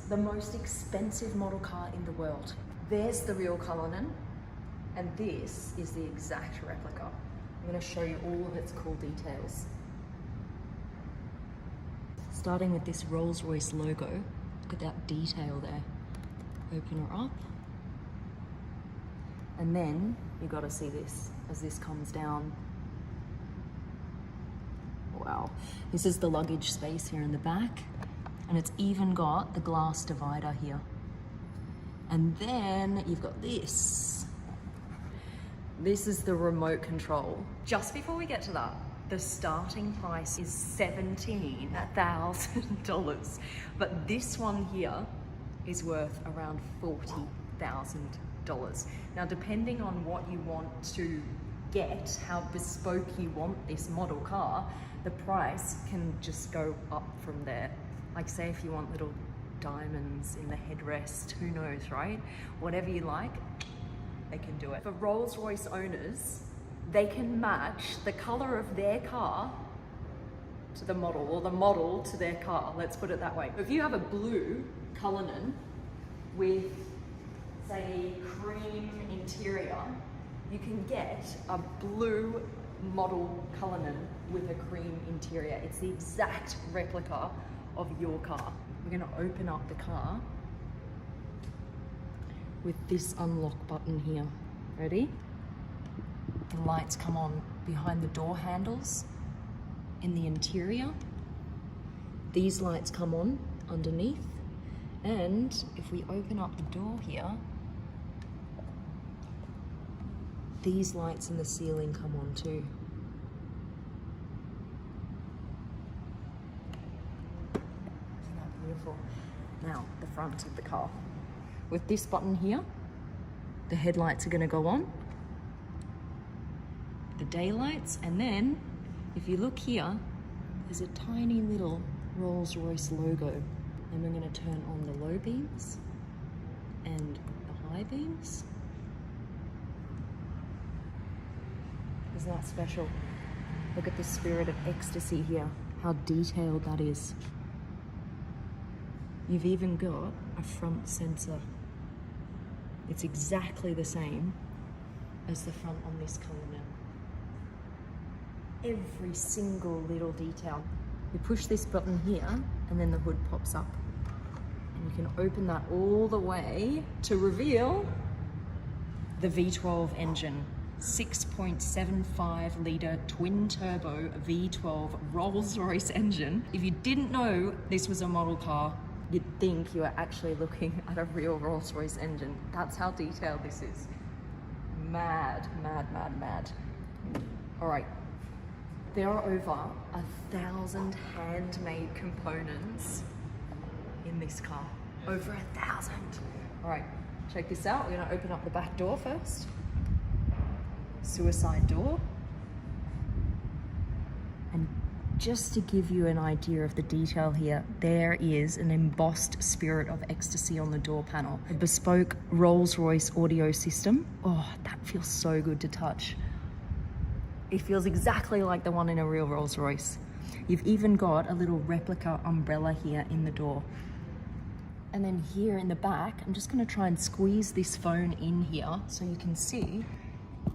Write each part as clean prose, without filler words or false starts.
the most expensive model car in the world. There's the real Cullinan, and this is the exact replica. I'm going to show you all of its cool details. Starting with this Rolls-Royce logo, look at that detail there. Open her up. And then you got to see this as this comes down. Wow. This is the luggage space here in the back, and it's even got the glass divider here. And then you've got this. This is the remote control. Just before we get to that, the starting price is $17,000, but this one here is worth around $40,000. Now, depending on what you want to get, how bespoke you want this model car, the price can just go up from there. Like, say if you want little diamonds in the headrest, who knows, right? Whatever you like, they can do it. For Rolls-Royce owners, they can match the color of their car to the model, or the model to their car, let's put it that way. If you have a blue Cullinan with, say, cream interior, you can get a blue model Cullinan with a cream interior. It's the exact replica of your car. We're gonna open up the car with this unlock button here. Ready? The lights come on behind the door handles in the interior. These lights come on underneath. And if we open up the door here, these lights in the ceiling come on too. Isn't that beautiful? Now, the front of the car. With this button here, the headlights are going to go on, the daylights, and then if you look here, there's a tiny little Rolls-Royce logo. And we're going to turn on the low beams and the high beams. Isn't that special? Look at the spirit of ecstasy here, how detailed that is. You've even got a front sensor. It's exactly the same as the front on this Cullinan. Every single little detail. You push this button here and then the hood pops up. And you can open that all the way to reveal the V12 engine. 6.75 litre twin turbo V12 Rolls-Royce engine. If you didn't know this was a model car, you'd think you are actually looking at a real Rolls-Royce engine. That's how detailed this is. Mad, mad, mad, mad. All right, there are over 1,000 handmade components in this car. Over 1,000. All right, check this out. We're gonna open up the back door first. Suicide door. And just to give you an idea of the detail here, there is an embossed spirit of ecstasy on the door panel. A bespoke Rolls-Royce audio system. Oh, that feels so good to touch. It feels exactly like the one in a real Rolls-Royce. You've even got a little replica umbrella here in the door. And then here in the back, I'm just gonna try and squeeze this phone in here so you can see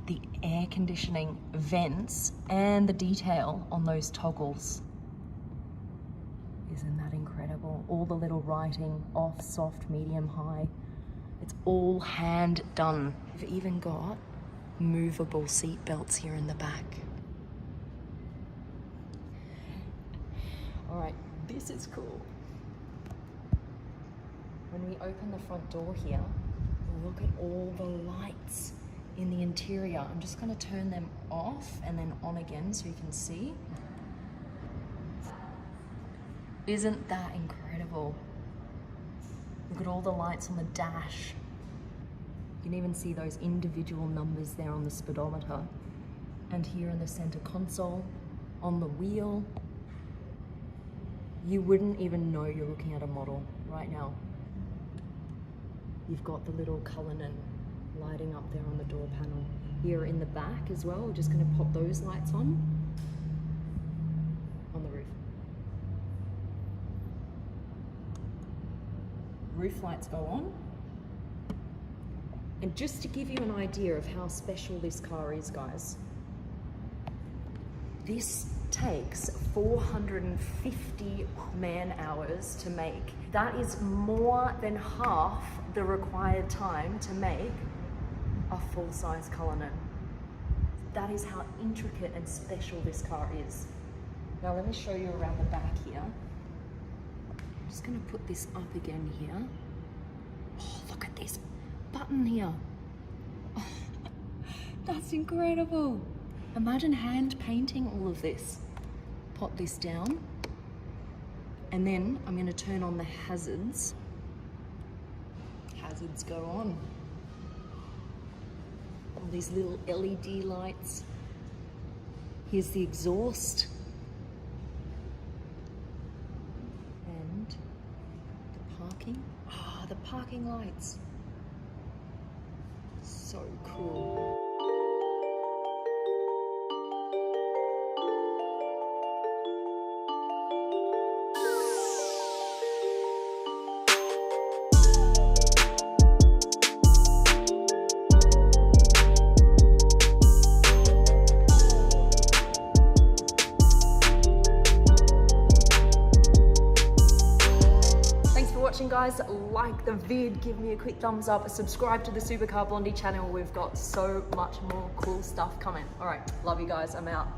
the air conditioning vents and the detail on those toggles. Isn't that incredible? All the little writing, off, soft, medium, high. It's all hand done. We've even got movable seat belts here in the back. All right, this is cool. When we open the front door here, look at all the lights in the interior. I'm just going to turn them off and then on again so you can see. Isn't that incredible? Look at all the lights on the dash. You can even see those individual numbers there on the speedometer. And here in the center console, on the wheel. You wouldn't even know you're looking at a model right now. You've got the little Cullinan lighting up there on the door panel. Here in the back as well, we're just going to pop those lights on the roof. roof lights go on. And just to give you an idea of how special this car is, guys, this takes 450 man hours to make. That is more than half the required time to make a full-size Cullinan. That is how intricate and special this car is. Now let me show you around the back here. I'm just gonna put this up again here. Oh, look at this button here. Oh, that's incredible. Imagine hand painting all of this. Pop this down. And then I'm gonna turn on the hazards. Hazards go on. All these little LED lights. Here's the exhaust. And the parking. Ah, the parking lights. So cool. Guys, like the vid, give me a quick thumbs up, subscribe to the Supercar Blondie channel. We've got so much more cool stuff coming. All right, love you guys, I'm out.